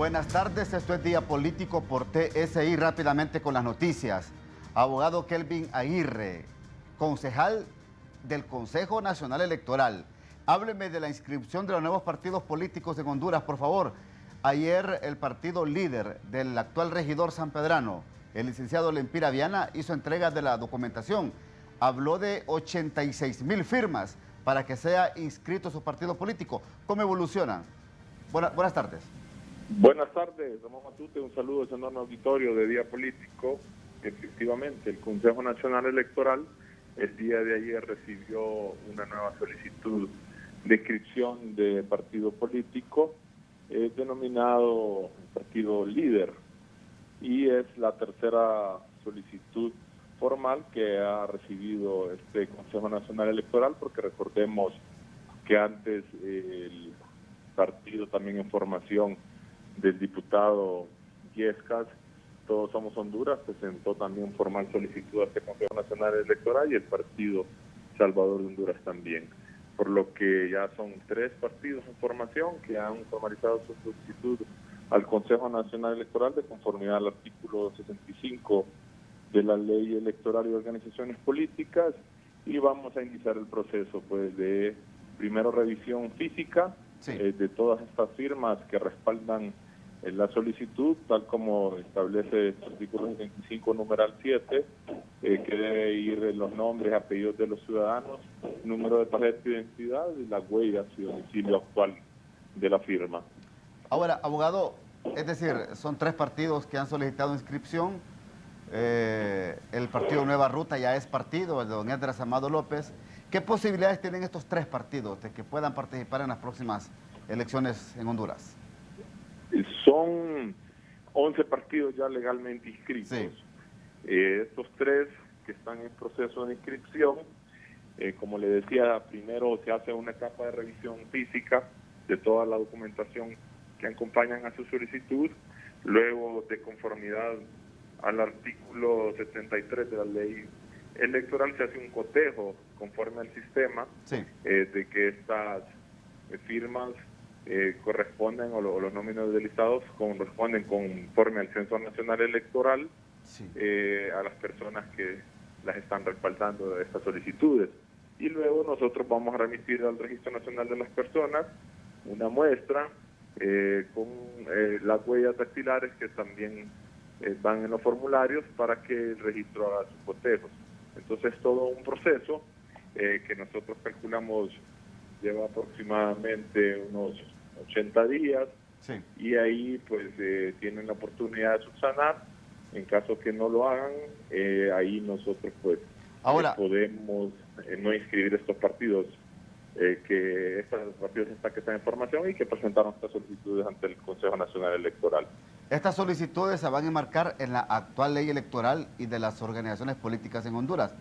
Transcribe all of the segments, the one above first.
Buenas tardes, esto es Día Político por TSI. Rápidamente con las noticias. Abogado Kelvin Aguirre, concejal del Consejo Nacional Electoral. Hábleme de la inscripción de los nuevos partidos políticos en Honduras, por favor. Ayer el partido líder del actual regidor sanpedrano, el licenciado Lempira Viana, hizo entrega de la documentación. Habló de 86,000 firmas para que sea inscrito su partido político. ¿Cómo evoluciona? Buenas tardes. Buenas tardes, Ramón Matute, un saludo a ese enorme auditorio de Día Político. Efectivamente, el Consejo Nacional Electoral el día de ayer recibió una nueva solicitud de inscripción de partido político denominado Partido Líder, y es la tercera solicitud formal que ha recibido este Consejo Nacional Electoral, porque recordemos que antes el partido también en formación del diputado Yescas, Todos Somos Honduras, presentó también formal solicitud a este Consejo Nacional Electoral, y el partido Salvador de Honduras también. Por lo que ya son 3 partidos en formación que han formalizado su solicitud al Consejo Nacional Electoral de conformidad al artículo 65 de la Ley Electoral y Organizaciones Políticas, y vamos a iniciar el proceso pues de primero revisión física de todas estas firmas que respaldan la solicitud, tal como establece el artículo 75, numeral 7, que debe ir los nombres, apellidos de los ciudadanos, número de tarjeta de identidad y las huellas y domicilio actual de la firma. Ahora, abogado, es decir, son 3 partidos que han solicitado inscripción. El partido Nueva Ruta ya es partido, el de don Edras Amado López. ¿Qué posibilidades tienen estos 3 partidos de que puedan participar en las próximas elecciones en Honduras? Son 11 partidos ya legalmente inscritos. Sí. Estos 3 que están en proceso de inscripción, como le decía, primero se hace una etapa de revisión física de toda la documentación que acompañan a su solicitud. Luego, de conformidad al artículo 73 de la ley electoral, se hace un cotejo conforme al sistema de que estas firmas corresponden, o los nóminos de listados corresponden conforme al Censo Nacional Electoral a las personas que las están respaldando de estas solicitudes. Y luego nosotros vamos a remitir al Registro Nacional de las Personas una muestra con las huellas dactilares que también van en los formularios para que el registro haga sus cotejos. Entonces, todo un proceso que nosotros calculamos lleva aproximadamente unos 80 días, y ahí pues tienen la oportunidad de subsanar. En caso que no lo hagan, ahí nosotros pues podemos no inscribir estos partidos, que estos partidos que están en formación y que presentaron estas solicitudes ante el Consejo Nacional Electoral. Estas solicitudes se van a enmarcar en la actual ley electoral y de las organizaciones políticas en Honduras.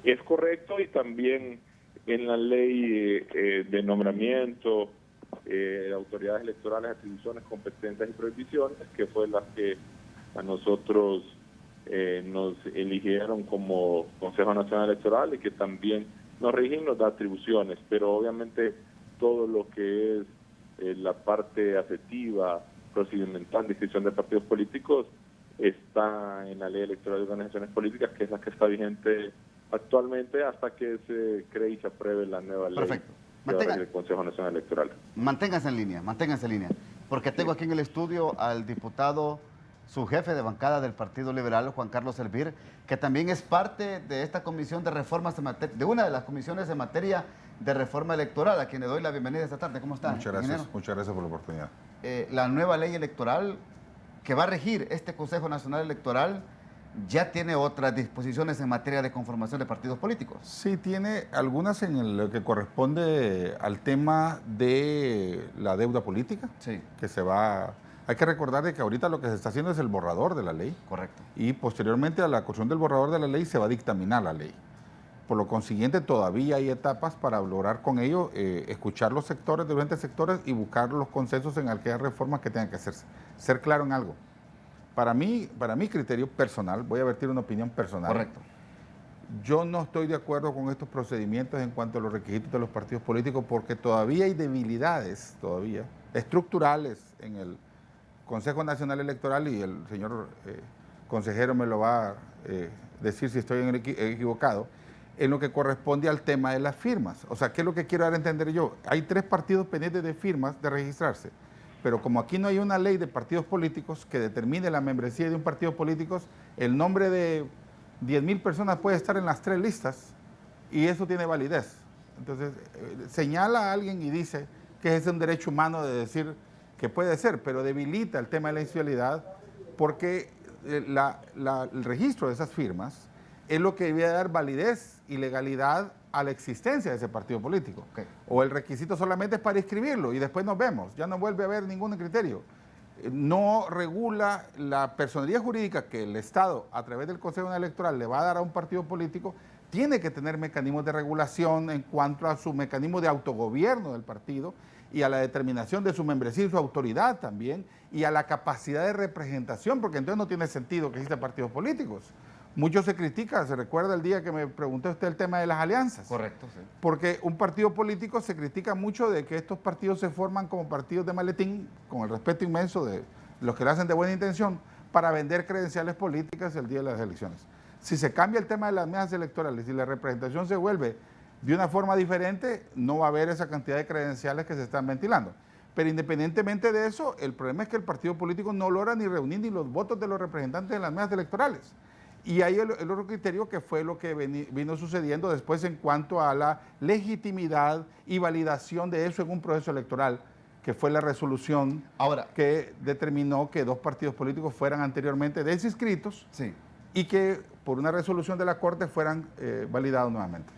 Es correcto, y también en la ley de nombramiento, autoridades electorales, atribuciones, competencias y prohibiciones, que fue la que a nosotros nos eligieron como Consejo Nacional Electoral, y que también nos rigen, nos da atribuciones, pero obviamente todo lo que es la parte afectiva, procedimental de inscripción de partidos políticos está en la Ley Electoral de Organizaciones Políticas, que es la que está vigente actualmente hasta que se cree y se apruebe la nueva ley del Consejo Nacional Electoral. Manténganse en línea, porque tengo aquí en el estudio al diputado, su jefe de bancada del Partido Liberal, Juan Carlos Elvir, que también es parte de esta comisión de reformas, de una de las comisiones en materia de reforma electoral, a quien le doy la bienvenida esta tarde. ¿Cómo está? Muchas gracias por la oportunidad. La nueva ley electoral que va a regir este Consejo Nacional Electoral ya tiene otras disposiciones en materia de conformación de partidos políticos. Sí, tiene algunas en lo que corresponde al tema de la deuda política, que se va... Hay que recordar de que ahorita lo que se está haciendo es el borrador de la ley. Correcto. Y posteriormente a la construcción del borrador de la ley se va a dictaminar la ley. Por lo consiguiente, todavía hay etapas para lograr con ello, escuchar los sectores, diferentes sectores, y buscar los consensos en aquellas reformas que tengan que hacerse. Ser claro en algo. Para mi criterio personal, voy a vertir una opinión personal. Correcto. Yo no estoy de acuerdo con estos procedimientos en cuanto a los requisitos de los partidos políticos porque todavía hay debilidades, estructurales en el Consejo Nacional Electoral y el señor consejero me lo va a decir si estoy equivocado, en lo que corresponde al tema de las firmas. O sea, ¿qué es lo que quiero dar a entender yo? Hay 3 partidos pendientes de firmas de registrarse, pero como aquí no hay una ley de partidos políticos que determine la membresía de un partido político, el nombre de 10,000 personas puede estar en las 3 listas y eso tiene validez. Entonces, señala a alguien y dice que es un derecho humano de decir que puede ser, pero debilita el tema de la institucionalidad porque el registro de esas firmas es lo que debe dar validez y legalidad a la existencia de ese partido político. Okay. O el requisito solamente es para inscribirlo y después nos vemos, ya no vuelve a haber ningún criterio. No regula la personería jurídica que el Estado, a través del Consejo Nacional Electoral, le va a dar a un partido político, tiene que tener mecanismos de regulación en cuanto a su mecanismo de autogobierno del partido y a la determinación de su membresía y su autoridad también, y a la capacidad de representación, porque entonces no tiene sentido que existan partidos políticos. Mucho se critica, se recuerda el día que me preguntó usted el tema de las alianzas. Correcto, sí. Porque un partido político se critica mucho de que estos partidos se forman como partidos de maletín, con el respeto inmenso de los que lo hacen de buena intención, para vender credenciales políticas el día de las elecciones. Si se cambia el tema de las mesas electorales y la representación se vuelve de una forma diferente, no va a haber esa cantidad de credenciales que se están ventilando. Pero independientemente de eso, el problema es que el partido político no logra ni reunir ni los votos de los representantes de las mesas electorales. Y hay el otro criterio que fue lo que vino sucediendo después en cuanto a la legitimidad y validación de eso en un proceso electoral, que fue la resolución que determinó que 2 partidos políticos fueran anteriormente desinscritos y que por una resolución de la Corte fueran validados nuevamente.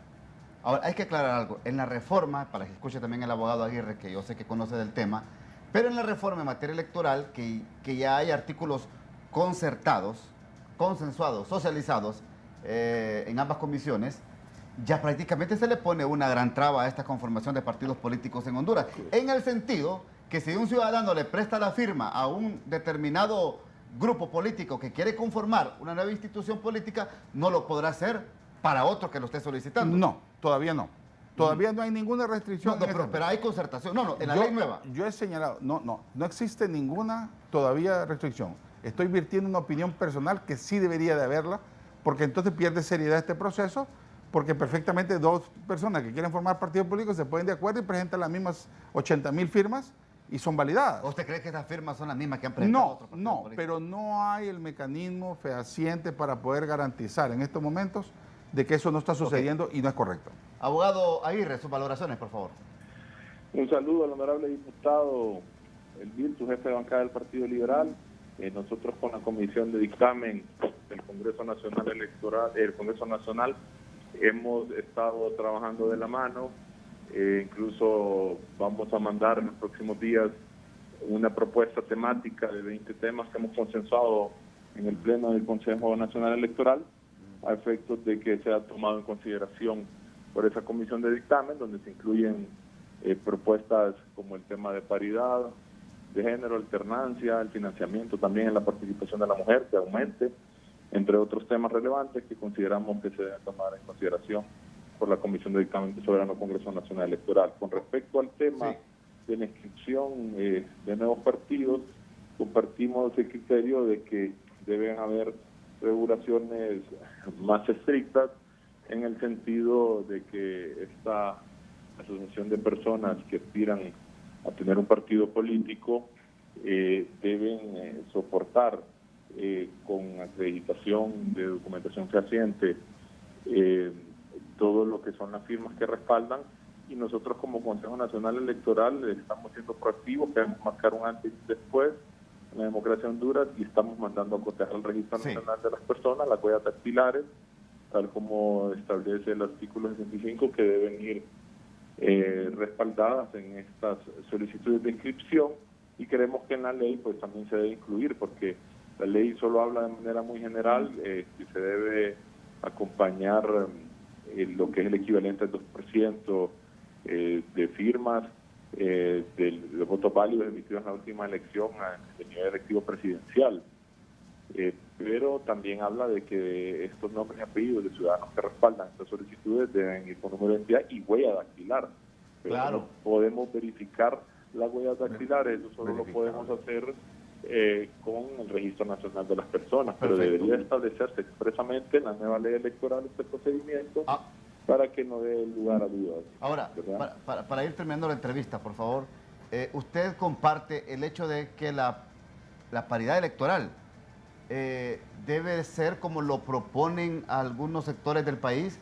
Ahora, hay que aclarar algo. En la reforma, para que escuche también el abogado Aguirre, que yo sé que conoce del tema, pero en la reforma en materia electoral, que ya hay artículos concertados, consensuados, socializados en ambas comisiones, ya prácticamente se le pone una gran traba a esta conformación de partidos políticos en Honduras, en el sentido que si un ciudadano le presta la firma a un determinado grupo político que quiere conformar una nueva institución política, no lo podrá hacer para otro que lo esté solicitando. No, todavía no. Todavía no hay ninguna restricción. Pero hay concertación. No, en la ley nueva. Yo he señalado, no existe ninguna todavía restricción. Estoy virtiendo una opinión personal que sí debería de haberla, porque entonces pierde seriedad este proceso, porque perfectamente 2 personas que quieren formar partidos políticos se ponen de acuerdo y presentan las mismas 80,000 firmas y son validadas. ¿Usted cree que esas firmas son las mismas que han presentado otros partidos políticos? No, pero no hay el mecanismo fehaciente para poder garantizar en estos momentos de que eso no está sucediendo y no es correcto. Abogado Aguirre, sus valoraciones, por favor. Un saludo al honorable diputado Elvir, su jefe de bancada del Partido Liberal. Nosotros con la Comisión de Dictamen del Congreso Nacional Electoral, el Congreso Nacional, hemos estado trabajando de la mano. Incluso vamos a mandar en los próximos días una propuesta temática de 20 temas que hemos consensuado en el Pleno del Consejo Nacional Electoral, a efectos de que sea tomado en consideración por esa comisión de dictamen, donde se incluyen propuestas como el tema de paridad de género, alternancia, el financiamiento también en la participación de la mujer, que aumente, entre otros temas relevantes que consideramos que se deben tomar en consideración por la Comisión de Dictamen del Soberano Congreso Nacional Electoral. Con respecto al tema de la inscripción de nuevos partidos, compartimos el criterio de que deben haber regulaciones más estrictas en el sentido de que esta asociación de personas que aspiran a tener un partido político deben soportar con acreditación de documentación fehaciente todo lo que son las firmas que respaldan, y nosotros como Consejo Nacional Electoral estamos siendo proactivos, queremos marcar un antes y después en la democracia en Honduras y estamos mandando a cotejar al Registro Nacional de las Personas las huellas dactilares, tal como establece el artículo 65, que deben ir respaldadas en estas solicitudes de inscripción, y creemos que en la ley pues también se debe incluir, porque la ley solo habla de manera muy general que se debe acompañar lo que es el equivalente al 2% de firmas de los votos válidos emitidos en la última elección del nivel electivo presidencial. pero también habla de que estos nombres y apellidos de ciudadanos que respaldan estas solicitudes deben ir con número de identidad y huella dactilar. Pero Claro. no podemos verificar las huellas dactilares, eso solo lo podemos hacer con el Registro Nacional de las Personas, pero Perfecto. debería establecerse expresamente en la nueva ley electoral este procedimiento para que no dé lugar a dudas. Ahora, para ir terminando la entrevista, por favor, ¿usted comparte el hecho de que la paridad electoral debe ser como lo proponen algunos sectores del país,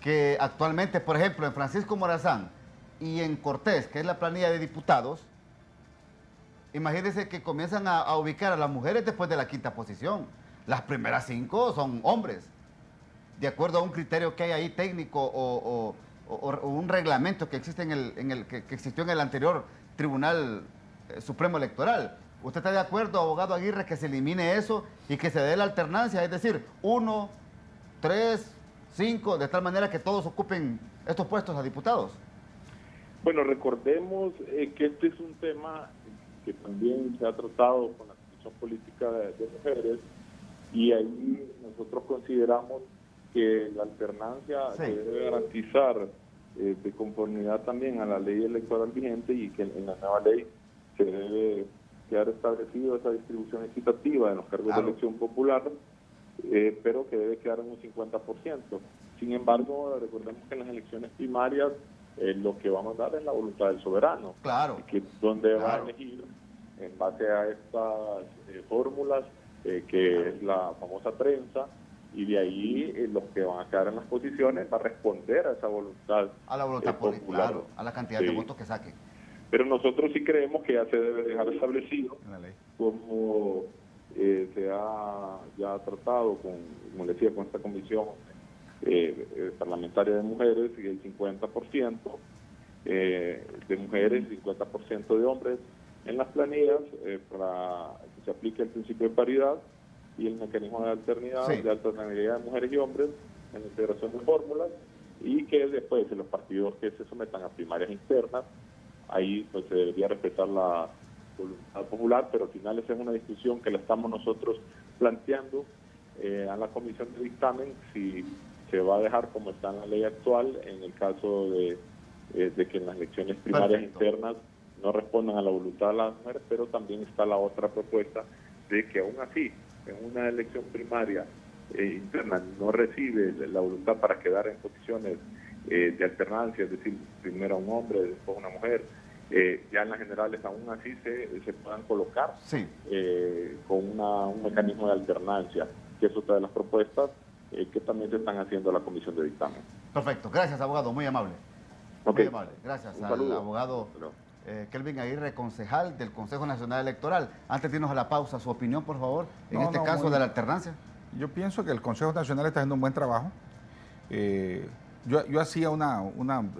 que actualmente, por ejemplo, en Francisco Morazán y en Cortés, que es la planilla de diputados, imagínense que comienzan a ubicar a las mujeres después de la 5ª posición? Las primeras 5 son hombres, de acuerdo a un criterio que hay ahí técnico o un reglamento que existe que existió en el anterior Tribunal Supremo Electoral. ¿Usted está de acuerdo, abogado Aguirre, que se elimine eso y que se dé la alternancia? Es decir, 1, 3, 5, de tal manera que todos ocupen estos puestos a diputados. Bueno, recordemos que este es un tema que también se ha tratado con la Comisión Política de Mujeres, y ahí nosotros consideramos que la alternancia se debe garantizar de conformidad también a la ley electoral vigente, y que en la nueva ley se debe quedar establecido esa distribución equitativa de los cargos de elección popular, pero que debe quedar en un 50%. Sin embargo, recordemos que en las elecciones primarias lo que vamos a dar es la voluntad del soberano, que donde va a elegir en base a estas fórmulas, que es la famosa prensa, y de ahí los que van a quedar en las posiciones va a responder a esa voluntad, a la voluntad popular, a la cantidad de votos que saquen. Pero nosotros sí creemos que ya se debe dejar establecido, como se ha ya tratado como le decía, con esta comisión parlamentaria de mujeres, y el 50% de mujeres y 50% de hombres en las planillas, para que se aplique el principio de paridad y el mecanismo de alternabilidad de mujeres y hombres en la integración de fórmulas, y que después en los partidos que se sometan a primarias internas, ahí pues se debería respetar la voluntad popular, pero al final esa es una discusión que la estamos nosotros planteando a la comisión de dictamen, si se va a dejar como está en la ley actual en el caso de que en las elecciones primarias internas no respondan a la voluntad de las mujeres, pero también está la otra propuesta de que aún así en una elección primaria interna no recibe la voluntad para quedar en posiciones de alternancia, es decir, primero un hombre, después una mujer, ya en las generales aún así se puedan colocar con un mecanismo de alternancia, que es otra de las propuestas que también se están haciendo a la comisión de dictamen. Perfecto, gracias, abogado, muy amable. Muy amable, gracias al abogado Kelvin Aguirre, concejal del Consejo Nacional Electoral. Antes de irnos a la pausa, su opinión, por favor, en este caso de la alternancia. Yo pienso que el Consejo Nacional está haciendo un buen trabajo. Yo hacía un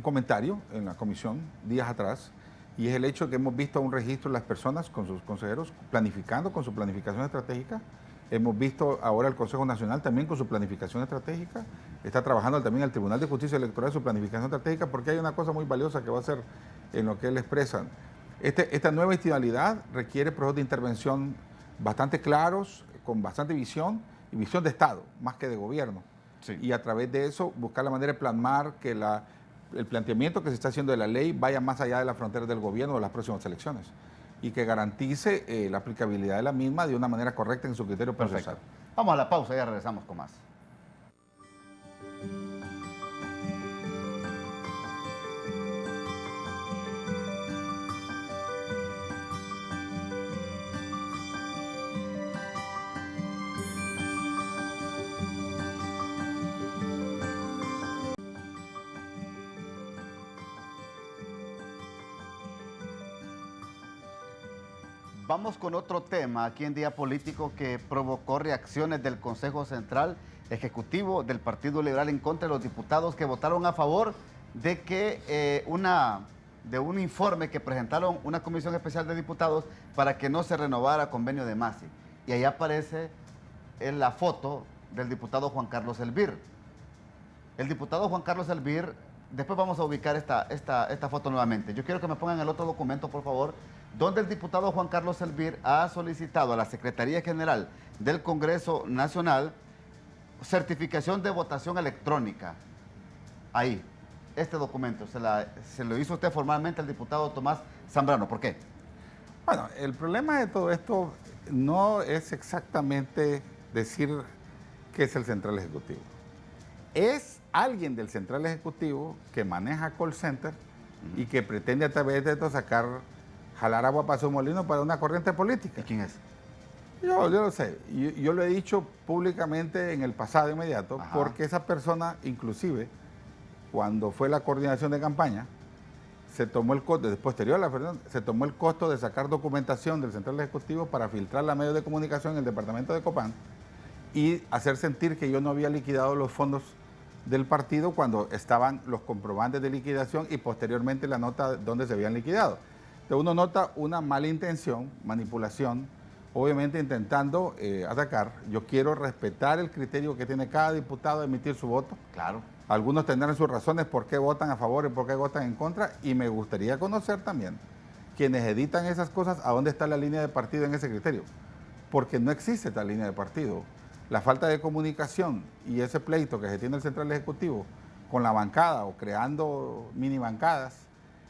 comentario en la comisión días atrás, y es el hecho que hemos visto un registro de las personas con sus consejeros planificando con su planificación estratégica. Hemos visto ahora el Consejo Nacional también con su planificación estratégica. Está trabajando también el Tribunal de Justicia Electoral su planificación estratégica, porque hay una cosa muy valiosa que va a ser en lo que él expresa. Esta nueva institucionalidad requiere procesos de intervención bastante claros, con bastante visión, y visión de Estado, más que de gobierno. Y a través de eso buscar la manera de plasmar que el planteamiento que se está haciendo de la ley vaya más allá de las fronteras del gobierno de las próximas elecciones, y que garantice la aplicabilidad de la misma de una manera correcta en su criterio procesal. Vamos a la pausa y ya regresamos con más. Vamos con otro tema aquí en Día Político que provocó reacciones del Consejo Central Ejecutivo del Partido Liberal en contra de los diputados que votaron a favor de que un informe que presentaron una comisión especial de diputados para que no se renovara convenio de MASI. Y ahí aparece en la foto del diputado Juan Carlos Elvir. El diputado Juan Carlos Elvir, después vamos a ubicar esta foto nuevamente. Yo quiero que me pongan el otro documento, por favor, donde el diputado Juan Carlos Elvir ha solicitado a la Secretaría General del Congreso Nacional certificación de votación electrónica. Ahí, este documento, se lo hizo usted formalmente al diputado Tomás Zambrano. ¿Por qué? Bueno, el problema de todo esto no es exactamente decir que es el Central Ejecutivo. Es alguien del Central Ejecutivo que maneja call center y que pretende a través de esto jalar agua para su molino para una corriente política. ¿Y quién es? Yo lo sé. Yo lo he dicho públicamente en el pasado inmediato. Ajá. Porque esa persona, inclusive, cuando fue la coordinación de campaña, se tomó el costo, posterior a la verdad, se tomó el costo de sacar documentación del Central Ejecutivo para filtrarla a medios de comunicación en el departamento de Copán y hacer sentir que yo no había liquidado los fondos del partido cuando estaban los comprobantes de liquidación y posteriormente la nota donde se habían liquidado. Entonces uno nota una mala intención, manipulación, obviamente intentando atacar. Yo quiero respetar el criterio que tiene cada diputado de emitir su voto. Claro. Algunos tendrán sus razones por qué votan a favor y por qué votan en contra, y me gustaría conocer también quienes editan esas cosas, a dónde está la línea de partido en ese criterio, porque no existe tal línea de partido. La falta de comunicación y ese pleito que se tiene el Central Ejecutivo con la bancada o creando mini bancadas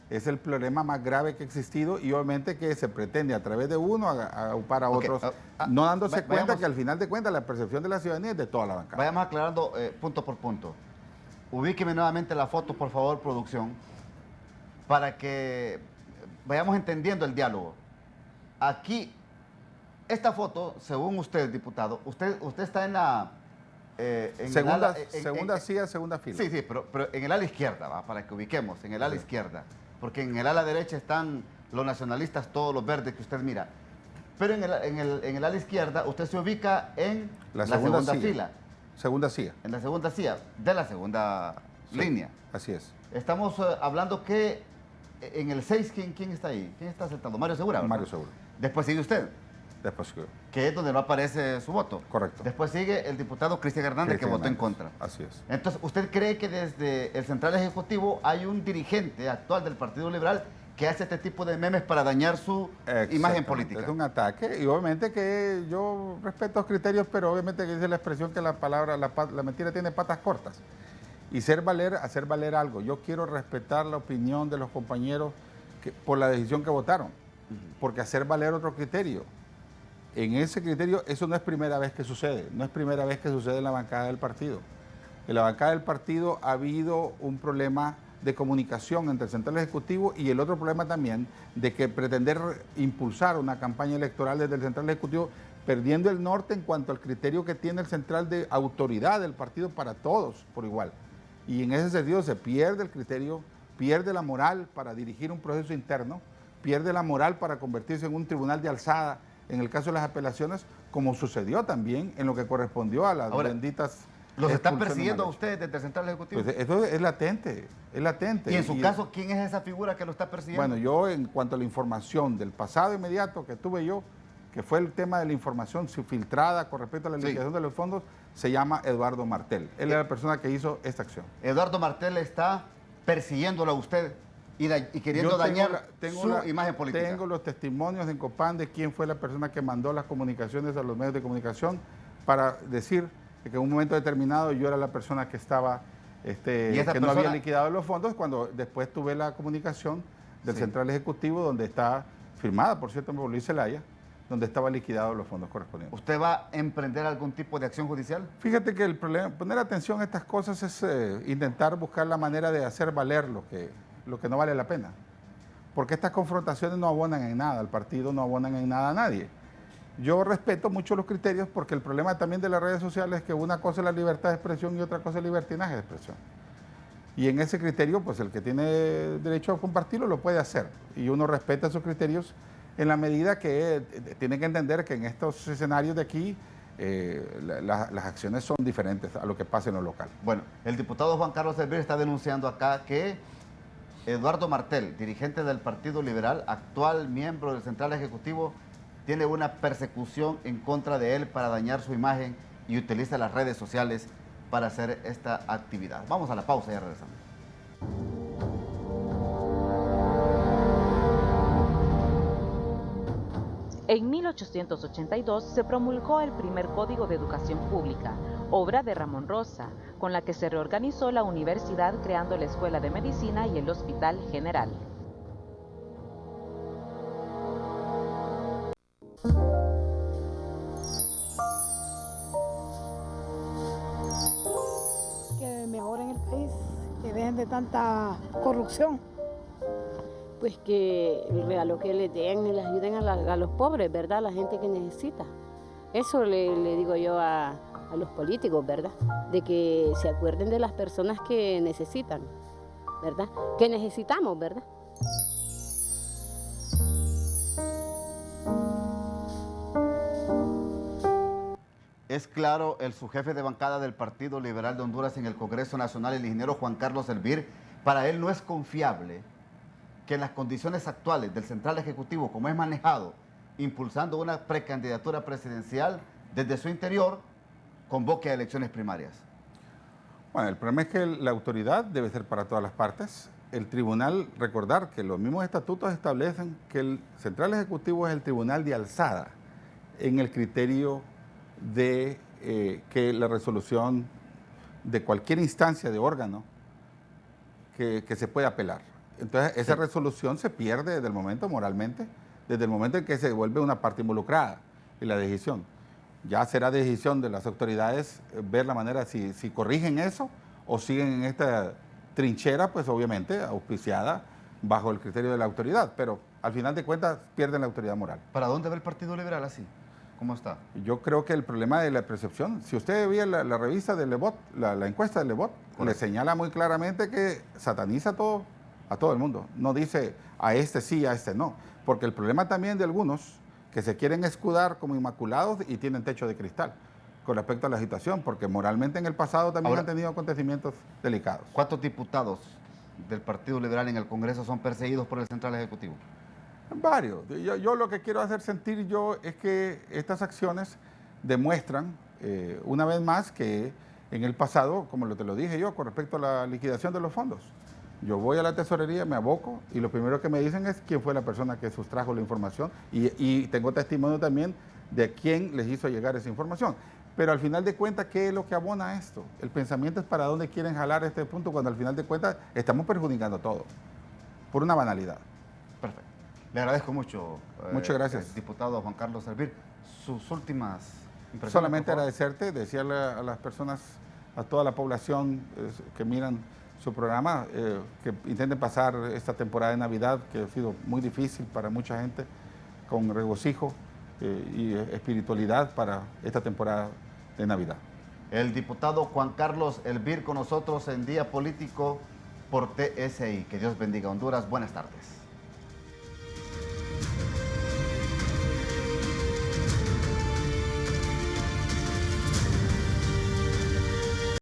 es el problema más grave que ha existido, y obviamente que se pretende a través de uno aupar a otros, no dándose cuenta que al final de cuentas la percepción de la ciudadanía es de toda la bancada. Vayamos aclarando punto por punto. Ubíqueme nuevamente la foto, por favor, producción, para que vayamos entendiendo el diálogo. Aquí, esta foto, según usted, diputado, usted está en la... segunda silla, segunda fila. Sí, pero en el ala izquierda, ¿va? Para que ubiquemos, en el ala izquierda. Porque en el ala derecha están los nacionalistas, todos los verdes que usted mira. Pero en el ala izquierda, usted se ubica en la segunda fila. Segunda silla. En la segunda silla, de la segunda línea. Así es. Estamos hablando que en el 6, ¿quién está ahí? ¿Quién está sentado? Mario Segura, ¿verdad? Mario Segura. Después sigue usted. Después sigue. Que es donde no aparece su voto. Correcto. Después sigue el diputado Cristian Hernández, que votó en contra. Así es. Entonces, ¿usted cree que desde el Central Ejecutivo hay un dirigente actual del Partido Liberal que hace este tipo de memes para dañar su imagen política? Es un ataque, y obviamente que yo respeto los criterios, pero obviamente que dice la expresión que la mentira tiene patas cortas. Y hacer valer algo. Yo quiero respetar la opinión de los compañeros por la decisión que votaron, porque hacer valer otro criterio. En ese criterio, eso no es primera vez que sucede, no es primera vez que sucede en la bancada del partido. En la bancada del partido ha habido un problema de comunicación entre el Central Ejecutivo y el otro problema también de que pretender impulsar una campaña electoral desde el Central Ejecutivo, perdiendo el norte en cuanto al criterio que tiene el Central de autoridad del partido para todos por igual. Y en ese sentido se pierde el criterio, pierde la moral para dirigir un proceso interno, pierde la moral para convertirse en un tribunal de alzada en el caso de las apelaciones, como sucedió también en lo que correspondió a las benditas... ¿Los están persiguiendo a ustedes desde el Central Ejecutivo? Pues eso es latente, es latente. ¿Y en su caso, quién es esa figura que lo está persiguiendo? Bueno, yo en cuanto a la información del pasado inmediato que tuve yo, que fue el tema de la información filtrada con respecto a la liquidación de los fondos, se llama Eduardo Martel. Él era la persona que hizo esta acción. Eduardo Martel está persiguiéndolo a usted y queriendo dañar su imagen política. Tengo los testimonios en Copán de quién fue la persona que mandó las comunicaciones a los medios de comunicación para decir que en un momento determinado yo era la persona que estaba, que no había liquidado los fondos, cuando después tuve la comunicación del Central Ejecutivo, donde está firmada, por cierto, por Luis Zelaya, donde estaban liquidados los fondos correspondientes. ¿Usted va a emprender algún tipo de acción judicial? Fíjate que el problema, poner atención a estas cosas es intentar buscar la manera de hacer valer lo que no vale la pena. Porque estas confrontaciones no abonan en nada al partido, no abonan en nada a nadie. Yo respeto mucho los criterios, porque el problema también de las redes sociales es que una cosa es la libertad de expresión y otra cosa es el libertinaje de expresión. Y en ese criterio, pues el que tiene derecho a compartirlo lo puede hacer. Y uno respeta esos criterios en la medida que tiene que entender que en estos escenarios de aquí las acciones son diferentes a lo que pasa en lo local. Bueno, el diputado Juan Carlos Elvir está denunciando acá que Eduardo Martel, dirigente del Partido Liberal, actual miembro del Central Ejecutivo, tiene una persecución en contra de él para dañar su imagen y utiliza las redes sociales para hacer esta actividad. Vamos a la pausa y ya regresamos. En 1882 se promulgó el primer Código de Educación Pública, obra de Ramón Rosa, con la que se reorganizó la universidad creando la Escuela de Medicina y el Hospital General. Que mejoren el país, que dejen de tanta corrupción. Pues que el regalo que les den y les ayuden a los pobres, ¿verdad? A la gente que necesita. Eso le digo yo a los políticos, ¿verdad? De que se acuerden de las personas que necesitan, ¿verdad? Que necesitamos, ¿verdad? Es claro, el subjefe de bancada del Partido Liberal de Honduras en el Congreso Nacional, el ingeniero Juan Carlos Elvir, para él no es confiable que en las condiciones actuales del Central Ejecutivo, como es manejado, impulsando una precandidatura presidencial, desde su interior, convoque a elecciones primarias. Bueno, el problema es que la autoridad debe ser para todas las partes. El tribunal, recordar que los mismos estatutos establecen que el Central Ejecutivo es el tribunal de alzada en el criterio de que la resolución de cualquier instancia de órgano que se pueda apelar. Entonces, esa resolución se pierde desde el momento, moralmente, desde el momento en que se vuelve una parte involucrada en la decisión. Ya será decisión de las autoridades ver la manera si corrigen eso o siguen en esta trinchera, pues obviamente auspiciada bajo el criterio de la autoridad, pero al final de cuentas pierden la autoridad moral. ¿Para dónde va el Partido Liberal así? ¿Cómo está? Yo creo que el problema de la percepción, si usted veía la revista de Le Bot, la encuesta de Le Bot, le señala muy claramente que sataniza a todo el mundo. No dice a este sí, a este no. Porque el problema también de algunos que se quieren escudar como inmaculados y tienen techo de cristal con respecto a la situación, porque moralmente en el pasado también han tenido acontecimientos delicados. ¿Cuántos diputados del Partido Liberal en el Congreso son perseguidos por el Central Ejecutivo? Varios. Yo lo que quiero hacer sentir yo es que estas acciones demuestran una vez más que en el pasado, como te lo dije yo, con respecto a la liquidación de los fondos, yo voy a la tesorería, me aboco y lo primero que me dicen es quién fue la persona que sustrajo la información y tengo testimonio también de quién les hizo llegar esa información. Pero al final de cuentas, ¿qué es lo que abona esto? El pensamiento es para dónde quieren jalar este punto cuando al final de cuentas estamos perjudicando todo por una banalidad. Perfecto. Le agradezco mucho. Muchas gracias. Diputado Juan Carlos Elvir. Sus últimas impresiones. Solamente agradecerte, decirle a las personas, a toda la población que miran su programa, que intenten pasar esta temporada de Navidad, que ha sido muy difícil para mucha gente, con regocijo y espiritualidad para esta temporada de Navidad. El diputado Juan Carlos Elvir con nosotros en Día Político por TSI. Que Dios bendiga Honduras. Buenas tardes.